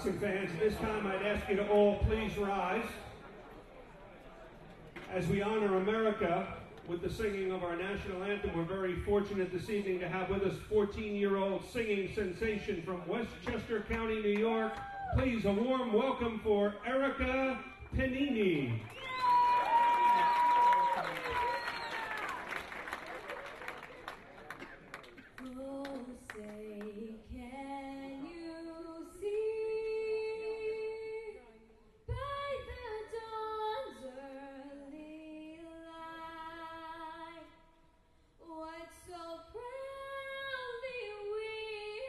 Boxing fans, this time I'd ask you to all please rise as we honor America with the singing of our national anthem. We're very fortunate this evening to have with us 14-year-old singing sensation from Westchester County, New York. Please, a warm welcome for Erica Panini. Oh, say, can you see by the dawn's early light what so proudly we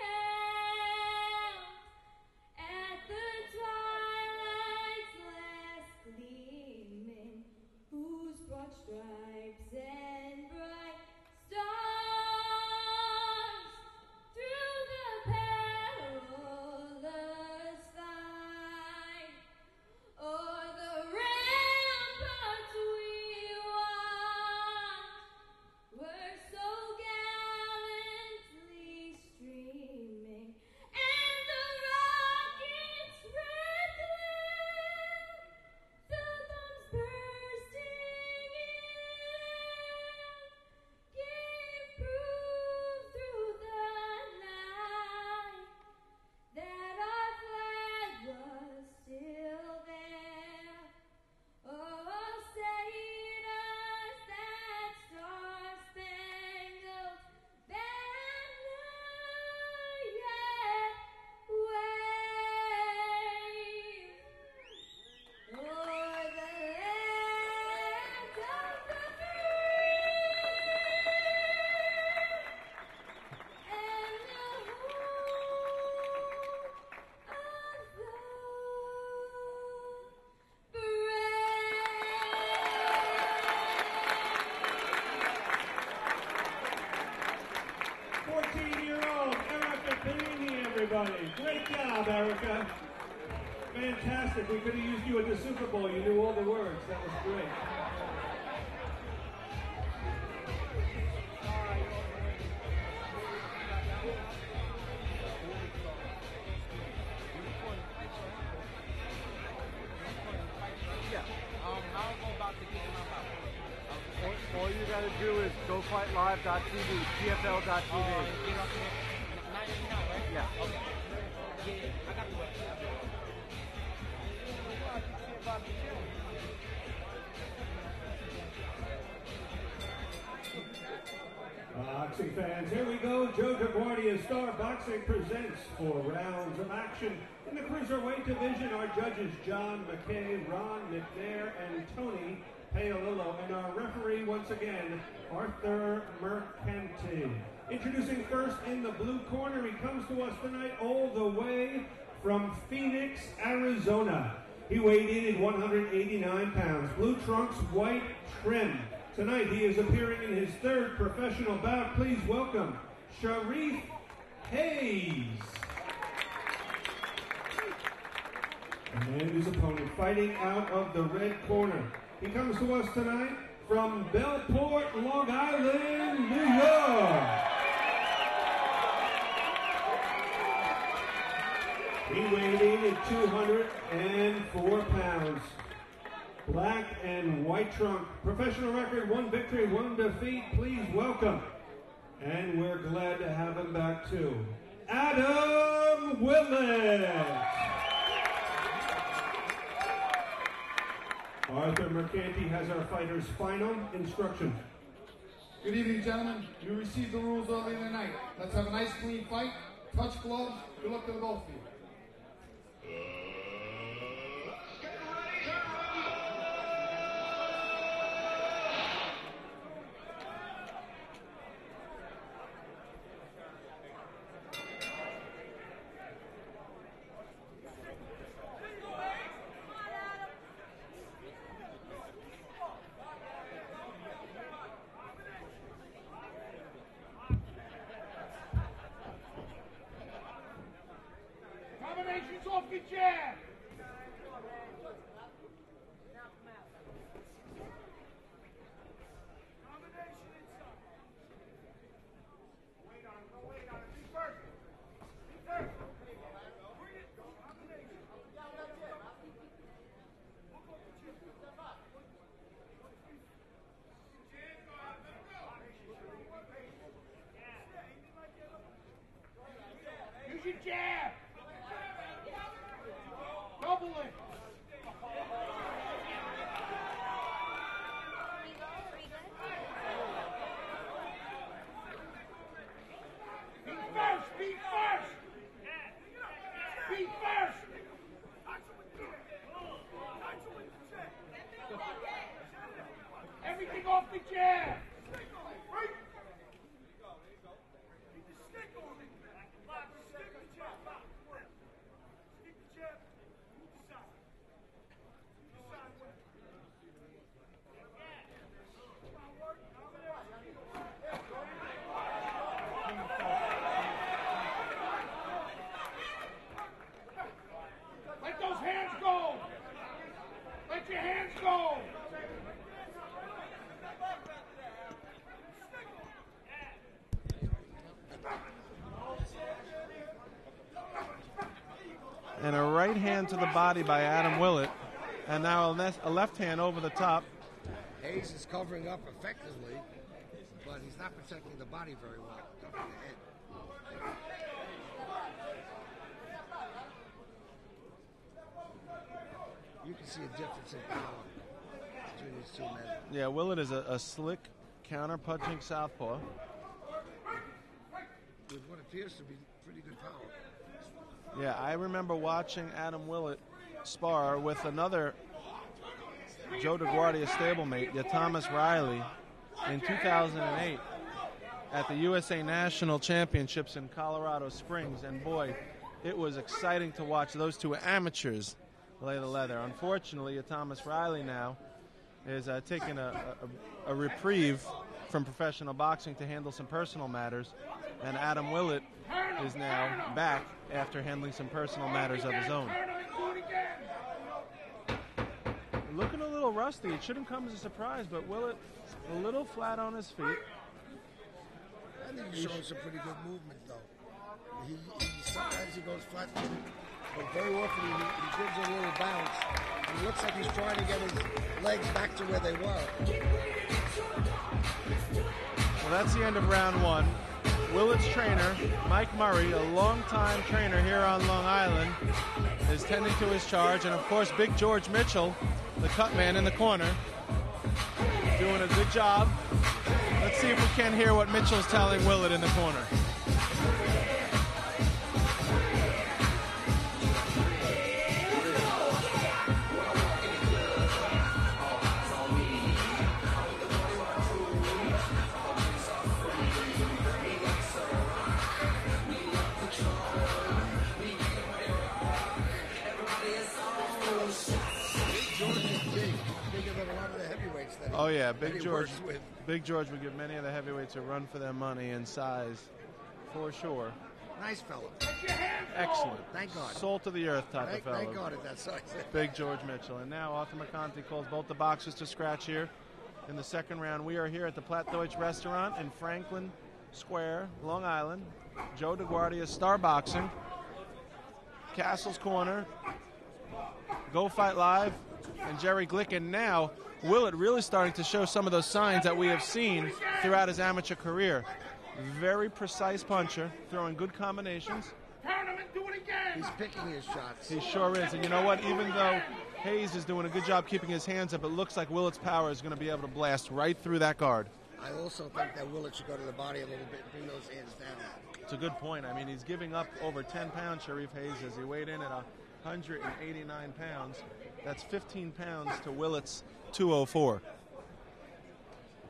hailed at the twilight's last gleaming, whose broad stripes and bright stars through the perilous fight o'er the ramparts we watched were so gallantly streaming, and the rocket's red glare, the bombs bursting in, gave proof through the night that our flag was still there. Oh, say does that star-spangled banner yet wave o'er the land of the free and the home of the brave. 14-year-old Erica Panini, everybody. Great job, Erica. Fantastic. We could have used you at the Super Bowl. You knew all the words. That was great. How am I about to get him out? All you gotta do is gofightlive.tv, PFL.tv. Get off there. 989, right? Yeah. Okay. Yeah, I got the website. Boxing fans, here we go. Joe DeGuardia Star Boxing presents 4 rounds of action. In the cruiserweight division, our judges John McKay, Ron McNair, and Tony Paolillo, and our referee once again, Arthur Mercanti. Introducing first in the blue corner, he comes to us tonight all the way from Phoenix, Arizona. He weighed in at 189 pounds, blue trunks, white trim. Tonight he is appearing in his 3rd professional bout. Please welcome Sharieff Hayes. And his opponent fighting out of the red corner. He comes to us tonight from Bellport, Long Island, New York. He weighed in at 204 pounds. Black and white trunk. Professional record, 1 victory, 1 defeat. Please welcome. And we're glad to have him back too, Adam Willett. Arthur Mercanti has our fighters' final instructions. Good evening, gentlemen. You received the rules earlier tonight. Let's have a nice, clean fight. Touch gloves. Good luck to the both of you. Combinations off the jab. Combination inside. Wait on it. Go wait on it. Be first. Be first. Bring it. Combination. Use your jab. Double it. Feet first. Feet first. Feet first. Everything off the jab. Let those hands go. Let your hands go. And a right hand to the body by Adam Willett. And now a left hand over the top. Hayes is covering up effectively, but he's not protecting the body very well. Covering the head. You can see a difference in power between these two men. Yeah, Willett is a slick counter-punching southpaw. With what appears to be pretty good power. Yeah, I remember watching Adam Willett spar with another Joe DeGuardia stablemate, Thomas Riley, in 2008 at the USA National Championships in Colorado Springs. And boy, it was exciting to watch those two amateurs lay the leather. Unfortunately, Thomas Riley now is taking a reprieve from professional boxing to handle some personal matters, and Adam Willett is now back after handling some personal matters of his own. Looking a little rusty. It shouldn't come as a surprise, but Willett a little flat on his feet. I think he's showing some pretty good movement, though. Sometimes he goes flat, but very often he gives a little bounce. And it looks like he's trying to get his legs back to where they were. Well, that's the end of round one. Willett's trainer, Mike Murray, a longtime trainer here on Long Island, is tending to his charge. And, of course, Big George Mitchell, the cut man in the corner, doing a good job. Let's see if we can hear what Mitchell's telling Willett in the corner. Oh yeah, Big George would give many of the heavyweights a run for their money in size, for sure. Nice fella. Excellent. Thank God. Salt of the earth type of fellow. Thank God at that size. Big George Mitchell. And now Arthur McConty calls both the boxers to scratch here in the second round. We are here at the Platt Deutsch restaurant in Franklin Square, Long Island. Joe DeGuardia, Star Boxing. Castle's Corner. Go Fight Live. And Jerry Glick. And now Willett really starting to show some of those signs that we have seen throughout his amateur career. Very precise puncher, throwing good combinations. He's picking his shots. He sure is. And you know what? Even though Hayes is doing a good job keeping his hands up, it looks like Willett's power is going to be able to blast right through that guard. I also think that Willett should go to the body a little bit and bring those hands down. It's a good point. I mean, he's giving up over 10 pounds, Sharieff Hayes, as he weighed in at 189 pounds. That's 15 pounds to Willett's 204.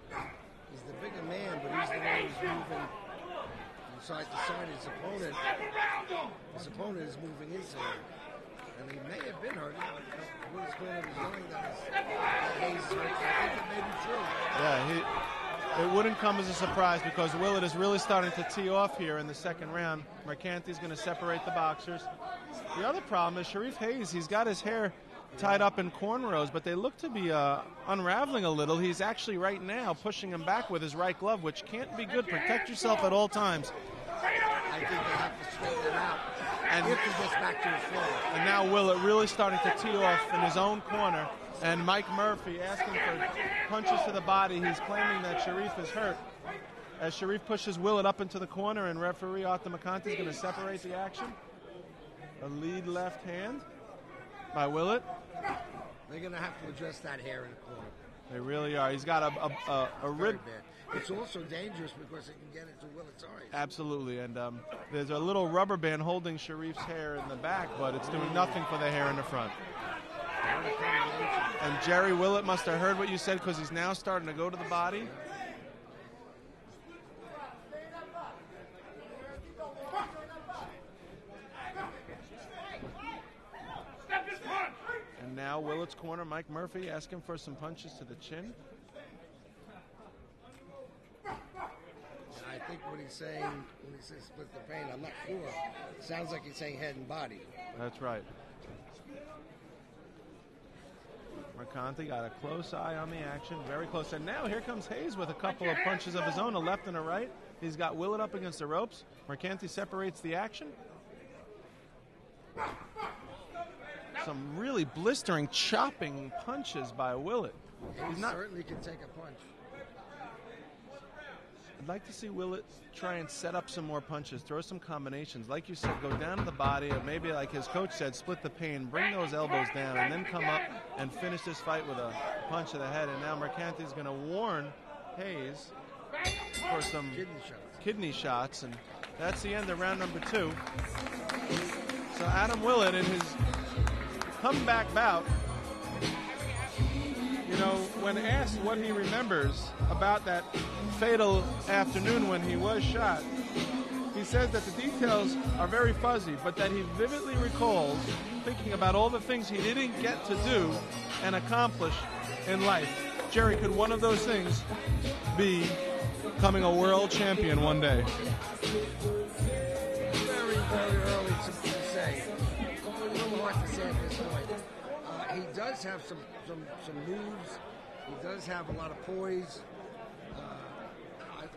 He's the bigger man, but he's the one who's moving from side to side. His opponent is moving into him. And he may have been hurt. Willett's corner was knowing that Hayes is hurt. I think it may be true. Yeah, it wouldn't come as a surprise because Willett is really starting to tee off here in the second round. Mercanti's going to separate the boxers. The other problem is Sharieff Hayes, he's got his hair tied up in cornrows, but they look to be unraveling a little. He's actually right now pushing him back with his right glove, which can't be good. Protect yourself at all times. I think they have to straighten it out if he gets back to his floor. And now Willett really starting to tee off in his own corner. And Mike Murphy asking for punches to the body. He's claiming that Sharieff is hurt. as Sharieff pushes Willett up into the corner, and referee Arthur McConty is going to separate the action. A lead left hand by Willett. They're going to have to address that hair in the corner. They really are. He's got a Very rib. bad. It's also dangerous because it can get into Willett's eyes. Absolutely, and there's a little rubber band holding Sharieff's hair in the back, but it's doing nothing for the hair in the front. And Jerry Willett must have heard what you said, because he's now starting to go to the body. And now Willett's corner, Mike Murphy asking for some punches to the chin. I think what he's saying when he says split the pain, I'm not sure. It sounds like he's saying head and body. That's right. McConty got a close eye on the action, very close. And now here comes Hayes with a couple of punches of his own, a left and a right. He's got Willett up against the ropes. McConty separates the action. Some really blistering, chopping punches by Willett. He certainly can take a punch. I'd like to see Willett try and set up some more punches, throw some combinations. Like you said, go down to the body, or maybe like his coach said, split the pain, bring those elbows down, and then come up and finish this fight with a punch to the head. And now Mercanti's going to warn Hayes for some kidney shots, and that's the end of round number 2. So Adam Willett in his comeback bout, you know, when asked what he remembers about that fatal afternoon when he was shot, he says that the details are very fuzzy, but that he vividly recalls thinking about all the things he didn't get to do and accomplish in life. Jerry, could one of those things be becoming a world champion one day? Very, very early to say. A little hard to say at this point. He does have some moves. He does have a lot of poise.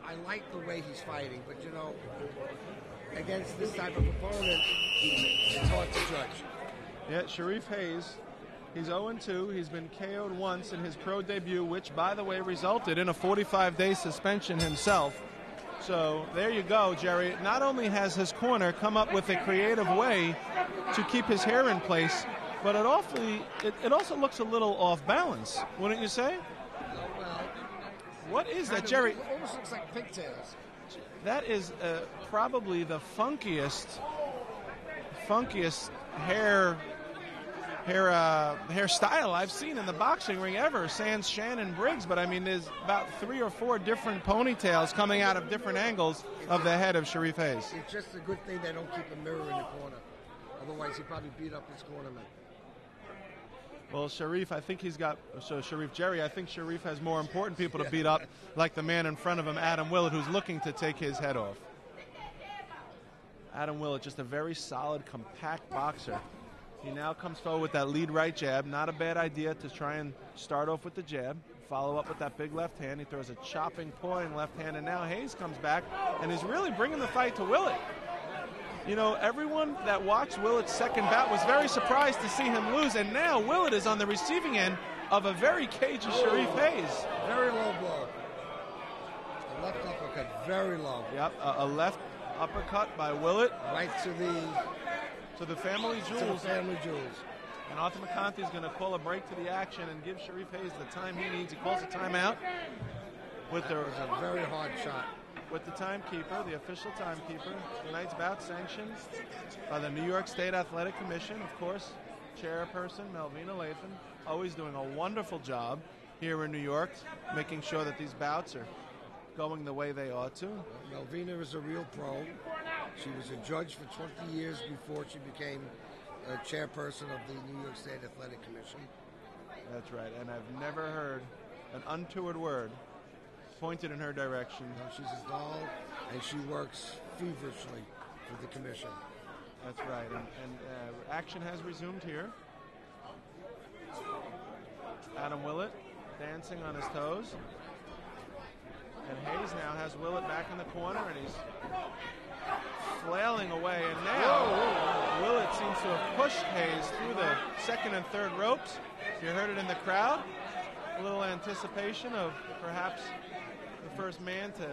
I like the way he's fighting, but you know, against this type of opponent, it's hard to judge. Yeah, Sharieff Hayes, he's 0-2. He's been KO'd once in his pro debut, which, by the way, resulted in a 45-day suspension himself. So there you go, Jerry. Not only has his corner come up with a creative way to keep his hair in place, but it also looks a little off balance, wouldn't you say? Well, what is that, Jerry? It almost looks like pigtails. That is probably the funkiest hairstyle I've seen in the boxing ring ever, sans Shannon Briggs. But I mean, there's about 3 or 4 different ponytails coming out of different angles of the head of Sharieff Hayes. It's just a good thing they don't keep a mirror in the corner. Otherwise, he'd probably beat up his cornerman. Well, Sharieff, I think Jerry, I think Sharieff has more important people to beat up, like the man in front of him, Adam Willett, who's looking to take his head off. Adam Willett, just a very solid, compact boxer. He now comes forward with that lead right jab. Not a bad idea to try and start off with the jab, follow up with that big left hand. He throws a chopping, pawing left hand, and now Hayes comes back and is really bringing the fight to Willett. You know, everyone that watched Willett's second bout was very surprised to see him lose, and now Willett is on the receiving end of a very cagey Sharieff Hayes. Very low blow. A left uppercut, very low. Yep, a left uppercut by Willett. Right to the family jewels. To the family jewels. And Arthur McConty is going to call a break to the action and give Sharieff Hayes the time he needs. He calls a timeout. That was a very hard shot. With the timekeeper, the official timekeeper. Tonight's bout sanctioned by the New York State Athletic Commission, of course. Chairperson Melvina Lathan, always doing a wonderful job here in New York, making sure that these bouts are going the way they ought to. Melvina is a real pro. She was a judge for 20 years before she became a chairperson of the New York State Athletic Commission. That's right, and I've never heard an untoward word pointed in her direction. No, she's a doll, and she works feverishly for the commission. That's right, and action has resumed here. Adam Willett dancing on his toes. And Hayes now has Willett back in the corner, and he's flailing away. And now Willett seems to have pushed Hayes through the second and third ropes. You heard it in the crowd. A little anticipation of perhaps the first man to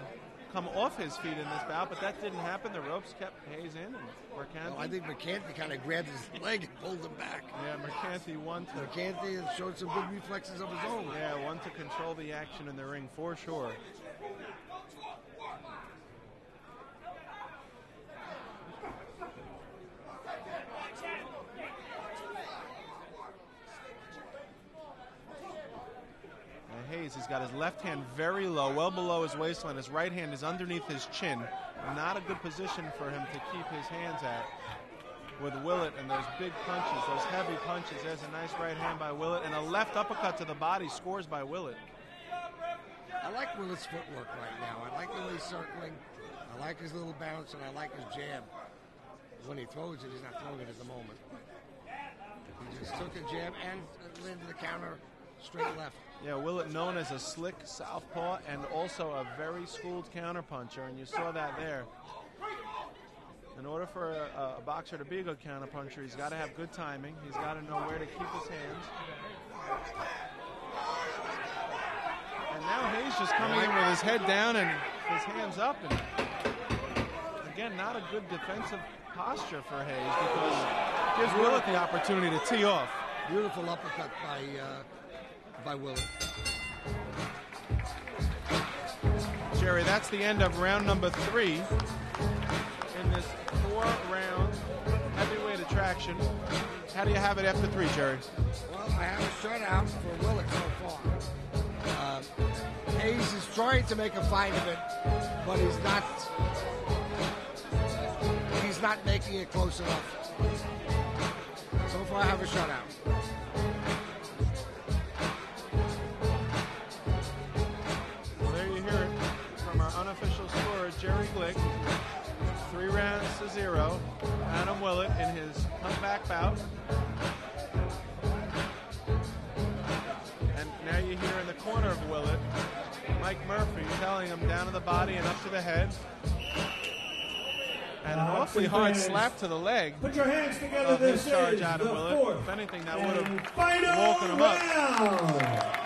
come off his feet in this bout, but that didn't happen. The ropes kept Hayes in, and Mercanti. I think McCanty kind of grabbed his leg and pulled him back. Yeah, McCanty won to. McCanty has showed some good reflexes of his own. Yeah, won to control the action in the ring for sure. Hayes has got his left hand very low, well below his waistline. His right hand is underneath his chin. Not a good position for him to keep his hands at. With Willett and those big punches, those heavy punches. There's a nice right hand by Willett and a left uppercut to the body, scores by Willett. I like Willett's footwork right now. I like the way he's circling. I like his little bounce, and I like his jab. When he throws it, he's not throwing it at the moment. He just took a jab and landed the counter straight left. Yeah, Willett known as a slick southpaw and also a very schooled counterpuncher, and you saw that there. In order for a boxer to be a good counterpuncher, he's got to have good timing. He's got to know where to keep his hands. And now Hayes just coming in with his head down and his hands up. And again, not a good defensive posture for Hayes because it gives Willett the opportunity to tee off. Beautiful uppercut by Willett. Jerry, that's the end of round number 3 in this 4-round heavyweight attraction. How do you have it after 3, Jerry? Well, I have a shutout for Willett so far. Hayes is trying to make a fight of it, but he's not making it close enough. So far, I have a shutout. Unofficial scorer Jerry Glick, 3-0. Adam Willett in his comeback bout. And now you hear in the corner of Willett, Mike Murphy telling him down to the body and up to the head. And an awfully hard slap to the leg. Put your hands together. Of This his charge is Adam the Willett. fourth If anything, that would and have final woken him up. round.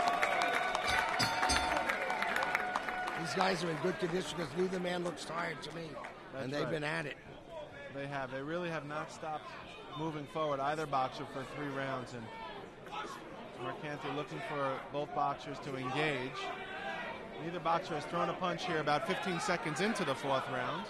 These guys are in good condition because neither man looks tired to me. That's and they've right. been at it. They have. They really have not stopped moving forward, either boxer, for 3 rounds. And Mercanti looking for both boxers to engage. Neither boxer has thrown a punch here about 15 seconds into the 4th round.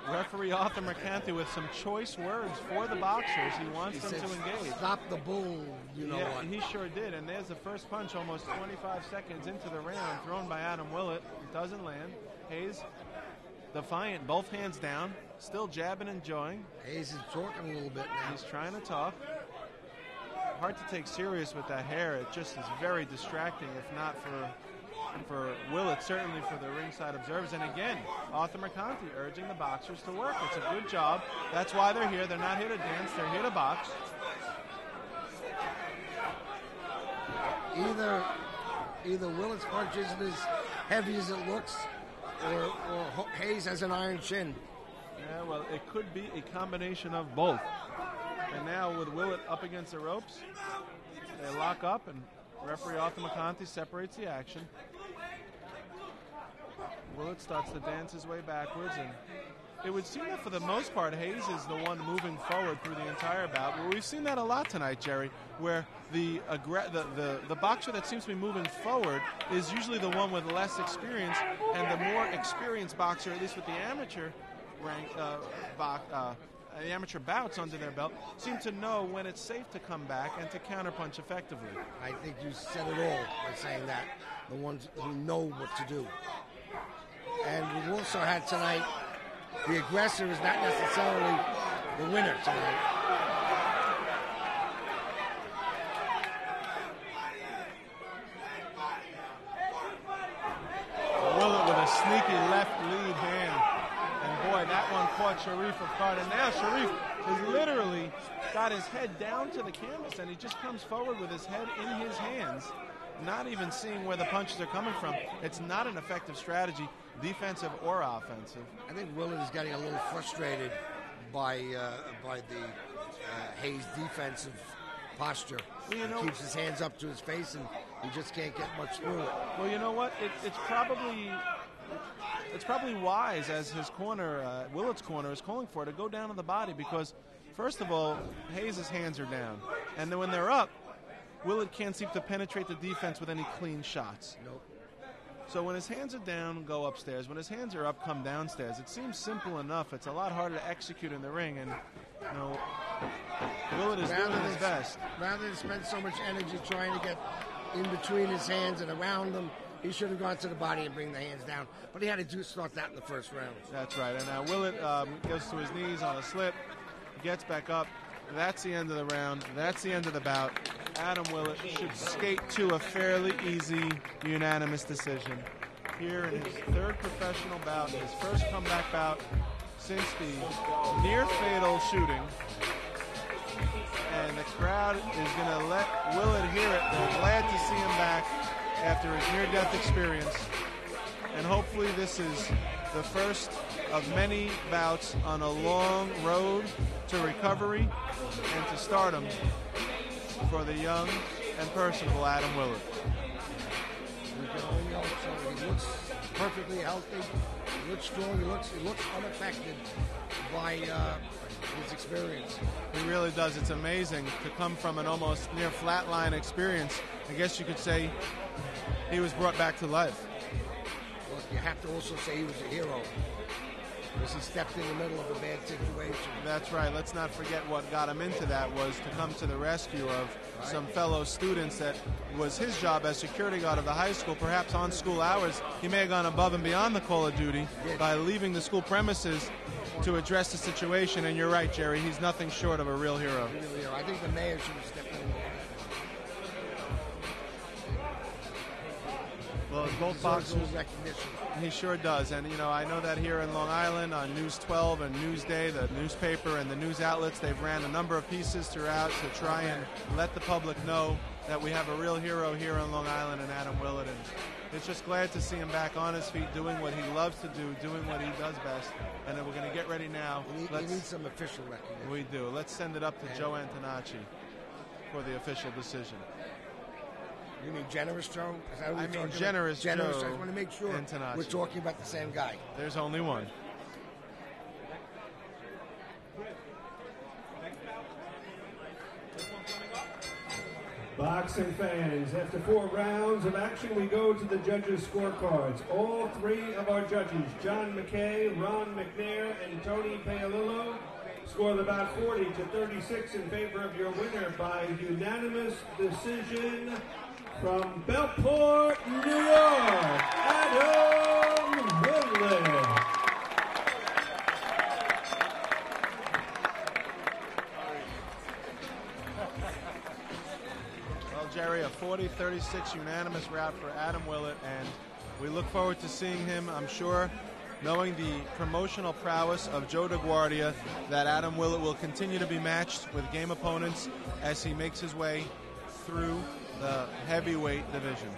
Referee Arthur Mercanti with some choice words for the boxers. He wants them said, to engage. Stop the bull, you know Yeah, what. he sure did. And there's the first punch almost 25 seconds into the round, thrown by Adam Willett. It doesn't land. Hayes, defiant, both hands down, still jabbing and jawing. Hayes is talking a little bit now. He's trying to talk. Hard to take serious with that hair. It just is very distracting, if not for Willett, certainly for the ringside observers. And again, Arthur Mercanti urging the boxers to work. It's a good job. That's why they're here. They're not here to dance. They're here to box. Either Willett's punch isn't as heavy as it looks, or Hayes has an iron chin. Yeah, well, it could be a combination of both. And now with Willett up against the ropes, they lock up, and referee Arthur Mercanti separates the action. Willett starts to dance his way backwards, and it would seem that for the most part, Hayes is the one moving forward through the entire bout. But we've seen that a lot tonight, Jerry, where the boxer that seems to be moving forward is usually the one with less experience, and the more experienced boxer, at least with the amateur rank, the amateur bouts under their belt, seem to know when it's safe to come back and to counterpunch effectively. I think you said it all by saying that. The ones who know what to do. And we've also had tonight, the aggressor is not necessarily the winner tonight. Willett with a sneaky left lead hand. And boy, that one caught Sharieff off guard. And now Sharieff has literally got his head down to the canvas, and he just comes forward with his head in his hands, not even seeing where the punches are coming from. It's not an effective strategy, defensive or offensive. I think Willett is getting a little frustrated by the Hayes defensive posture. Well, you know, he keeps his hands up to his face, and he just can't get much through it. Well, you know what? It's probably it's probably wise, as his corner, Willett's corner, is calling for, to go down to the body because, first of all, Hayes' hands are down. And then when they're up, Willett can't seem to penetrate the defense with any clean shots. Nope. So when his hands are down, go upstairs. When his hands are up, come downstairs. It seems simple enough. It's a lot harder to execute in the ring. And, Willett is doing his best. Rather than spend so much energy trying to get in between his hands and around them, he should have gone to the body and bring the hands down. But he had to start that in the first round. That's right. And now Willett goes to his knees on a slip, gets back up. That's the end of the round. That's the end of the bout. Adam Willett should skate to a fairly easy, unanimous decision. Here in his third professional bout, his first comeback bout since the near-fatal shooting. And the crowd is going to let Willett hear it. They're glad to see him back after his near-death experience. And hopefully this is the first of many bouts on a long road to recovery and to stardom for the young and personable Adam Willett. We can only hope so. He looks perfectly healthy. He looks strong. He looks unaffected by his experience. He really does. It's amazing to come from an almost near flatline experience. I guess you could say he was brought back to life. Well, you have to also say he was a hero, because he stepped in the middle of a bad situation. That's right. Let's not forget what got him into that was to come to the rescue of some fellow students. That was his job as security guard of the high school. Perhaps on school hours, he may have gone above and beyond the call of duty by leaving the school premises to address the situation. And you're right, Jerry. He's nothing short of a real hero. I think the mayor should have stepped in. Well, as both boxers, recognition. He sure does. And, I know that here in Long Island on News 12 and Newsday, the newspaper and the news outlets, they've ran a number of pieces throughout to try and let the public know that we have a real hero here in Long Island in Adam Willett. And it's just glad to see him back on his feet, doing what he loves to do, doing what he does best. And then we're going to get ready now. We need some official recognition. We do. Let's send it up to Joe Antonacci for the official decision. You mean Generous Joe? Is that what I you're mean talking Generous about? Generous. Joe I just want to make sure Antonacci. we're talking about the same guy. There's only one. Boxing fans, after 4 rounds of action, we go to the judges' scorecards. All 3 of our judges, John McKay, Ron McNair, and Tony Paolillo, score the bout 40-36 in favor of your winner by unanimous decision from Bellport, New York, Adam Willett. Well, Jerry, a 40-36 unanimous rout for Adam Willett, and we look forward to seeing him, I'm sure, knowing the promotional prowess of Joe DeGuardia, that Adam Willett will continue to be matched with game opponents as he makes his way through the heavyweight division.